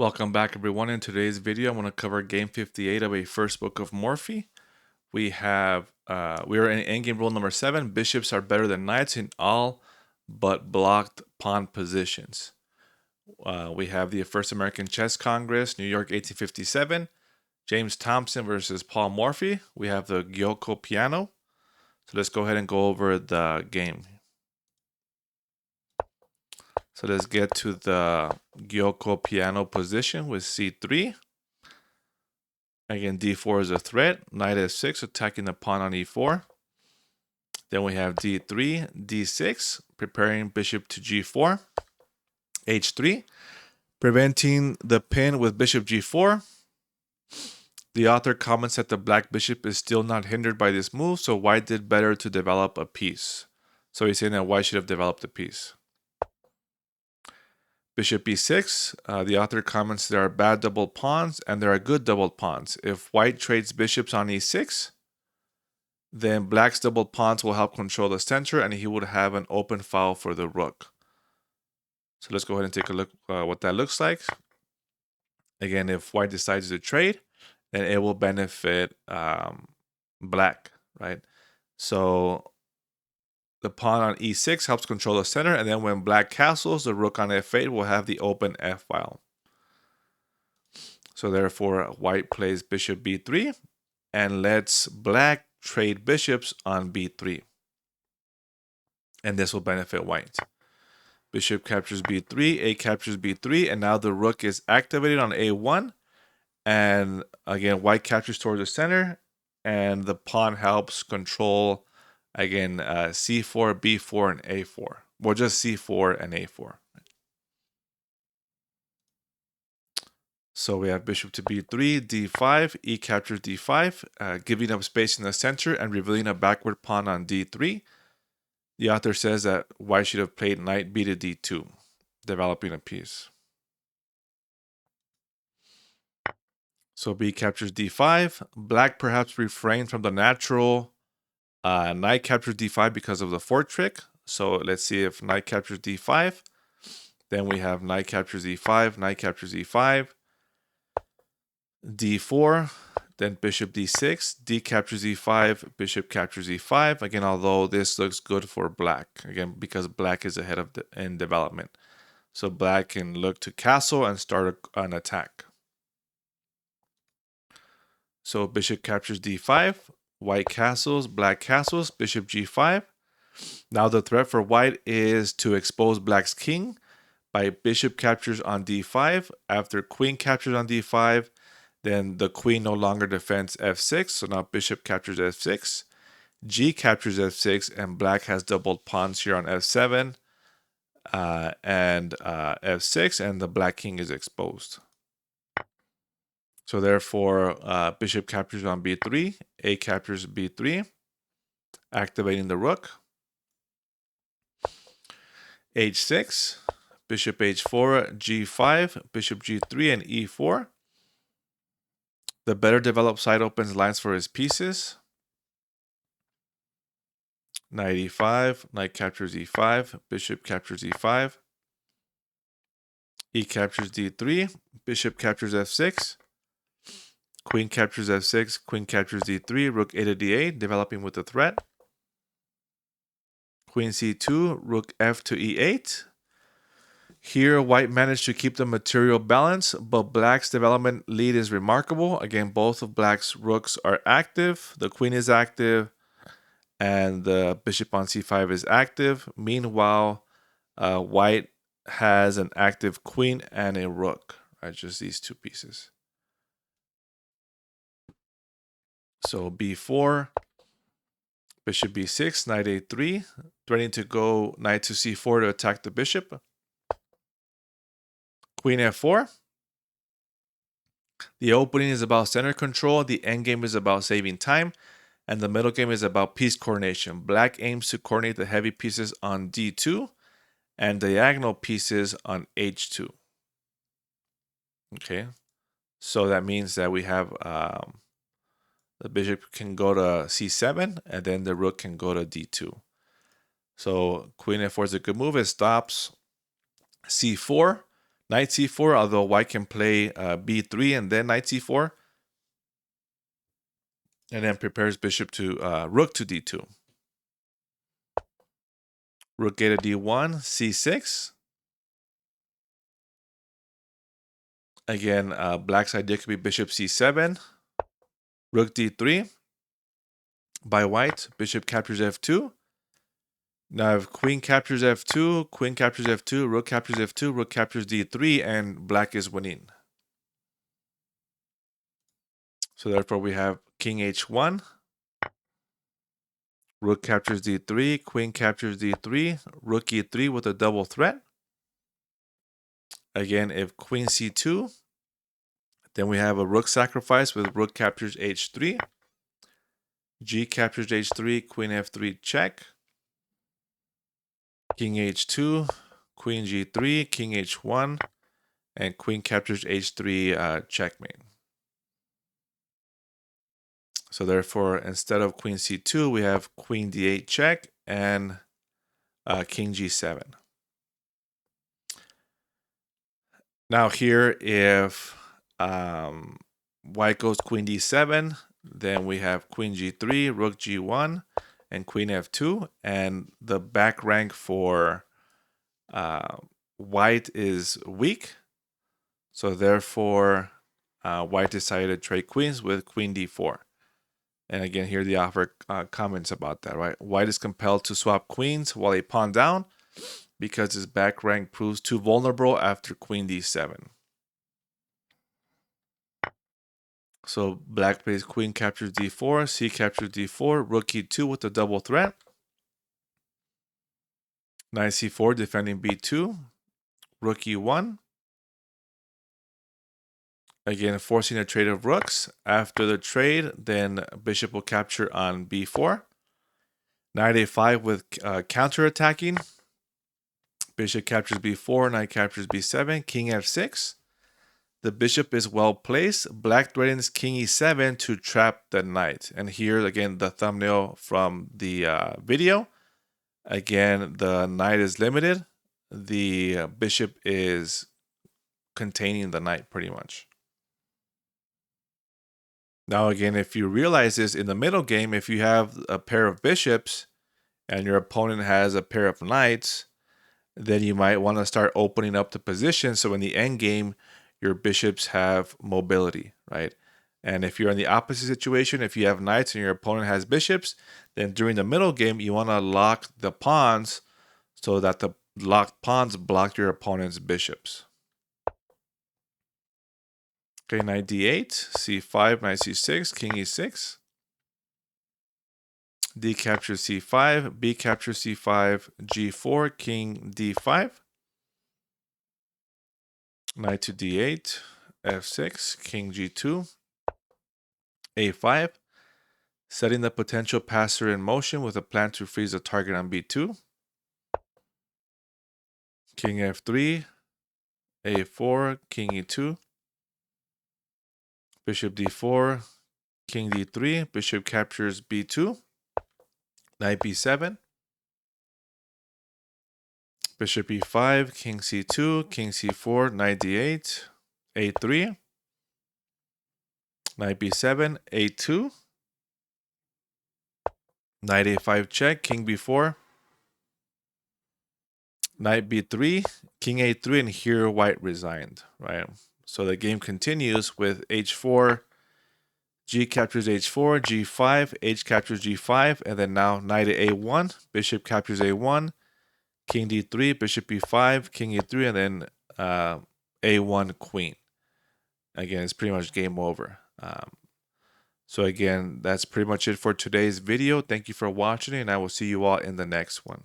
Welcome back, everyone. In today's video, I'm going to cover game 58 of a First Book of Morphy. We are in endgame rule number 7. Bishops are better than knights in all but blocked pawn positions. We have the First American Chess Congress, New York, 1857. James Thompson versus Paul Morphy. We have the Gyoko piano. So let's go ahead and go over the game. So let's get to the Gyoko piano position with c3. Again, d4 is a threat. Knight f6, attacking the pawn on e4. Then we have d3, d6, preparing bishop to g4. h3, preventing the pin with bishop g4. The author comments that the black bishop is still not hindered by this move, so white did better to develop a piece. So he's saying that white should have developed a piece. Bishop e6, the author comments there are bad double pawns and there are good double pawns. If white trades bishops on e6, then black's double pawns will help control the center and he would have an open file for the rook. So let's go ahead and take a look what that looks like. Again, if white decides to trade, then it will benefit black, right? So the pawn on e6 helps control the center, and then when black castles, the rook on f8 will have the open f-file. So therefore, white plays bishop b3 and lets black trade bishops on b3. And this will benefit white. Bishop captures b3, a captures b3, and now the rook is activated on a1. And again, white captures towards the center, and the pawn helps control again, c4, b4, and a4. Well, just c4 and a4. So we have bishop to b3, d5, e captures d5, giving up space in the center and revealing a backward pawn on d3. The author says that white should have played knight b to d2, developing a piece. So b captures d5. Black perhaps refrained from the natural knight captures d5 because of the fork trick. So let's see if knight captures d5. Then we have knight captures e5, knight captures e5, d4, then bishop d6, d captures e5, bishop captures e5. Again, although this looks good for black, again, because black is ahead of in development. So black can look to castle and start an attack. So bishop captures d5, white castles, black castles, bishop g5. Now the threat for white is to expose black's king by bishop captures on d5. After queen captures on d5, then the queen no longer defends f6. So now bishop captures f6, g captures f6, and black has doubled pawns here on f7 and f6, and the black king is exposed. So therefore, bishop captures on b3, a captures b3, activating the rook. h6, bishop h4, g5, bishop g3, and e4. The better developed side opens lines for his pieces. Knight e5, knight captures e5, bishop captures e5, e captures d3, bishop captures f6, queen captures f6, queen captures d3, rook a to d8, developing with the threat. Queen c2, rook f to e8. Here, white managed to keep the material balance, but black's development lead is remarkable. Again, both of black's rooks are active. The queen is active, and the bishop on c5 is active. Meanwhile, white has an active queen and a rook, right? Just these two pieces. So b4, bishop b6, knight a3, threatening to go knight to c4 to attack the bishop. Queen f4. The opening is about center control, the endgame is about saving time, and the middle game is about piece coordination. Black aims to coordinate the heavy pieces on d2 and diagonal pieces on h2. Okay, so that means that we have the bishop can go to c7, and then the rook can go to d2. So queen f4 is a good move. It stops c4. Knight c4, although white can play b3 and then knight c4. And then prepares bishop to rook to d2. Rook a to d1, c6. Again, black's idea could be bishop c7. Rook d3 by white. Bishop captures f2. Now if queen captures f2, queen captures f2, rook captures f2, rook captures d3, and black is winning. So therefore we have king h1. Rook captures d3, queen captures d3, rook e3 with a double threat. Again, if queen c2, then we have a rook sacrifice with rook captures h3. G captures h3, queen f3 check. King h2, queen g3, king h1, and queen captures h3 checkmate. So therefore, instead of queen c2, we have queen d8 check and king g7. Now here, if white goes queen d7, then we have queen g3, rook g1, and queen f2. And the back rank for white is weak. So therefore, white decided to trade queens with queen d4. And again, here the author comments about that, right? White is compelled to swap queens while a pawn down because his back rank proves too vulnerable after queen d7. So black plays queen captures d4, c captures d4, rook e2 with a double threat. Knight c4 defending b2, rook e1. Again, forcing a trade of rooks. After the trade, then bishop will capture on b4. Knight a5 with counter-attacking. Bishop captures b4, knight captures b7, king f6. The bishop is well placed. Black threatens king e7 to trap the knight. And here, again, the thumbnail from the video. Again, the knight is limited. The bishop is containing the knight pretty much. Now, again, if you realize this in the middle game, if you have a pair of bishops and your opponent has a pair of knights, then you might want to start opening up the position. So in the end game, your bishops have mobility, right? And if you're in the opposite situation, if you have knights and your opponent has bishops, then during the middle game, you want to lock the pawns so that the locked pawns block your opponent's bishops. Okay, knight d8, c5, knight c6, king e6. D captures c5, b captures c5, g4, king d5. Knight to d8, f6, king g2, a5. Setting the potential passer in motion with a plan to freeze the target on b2. King f3, a4, king e2. Bishop d4, king d3, bishop captures b2. Knight b7. Bishop e5, king c2, king c4, knight d8, a3. Knight b7, a2. Knight a5 check, king b4. Knight b3, king a3, and here white resigned, right? So the game continues with h4, g captures h4, g5, h captures g5, and then now knight at a1, bishop captures a1, king d3, bishop e5, king e3, and then a1 queen. Again, it's pretty much game over. So again, that's pretty much it for today's video. Thank you for watching, and I will see you all in the next one.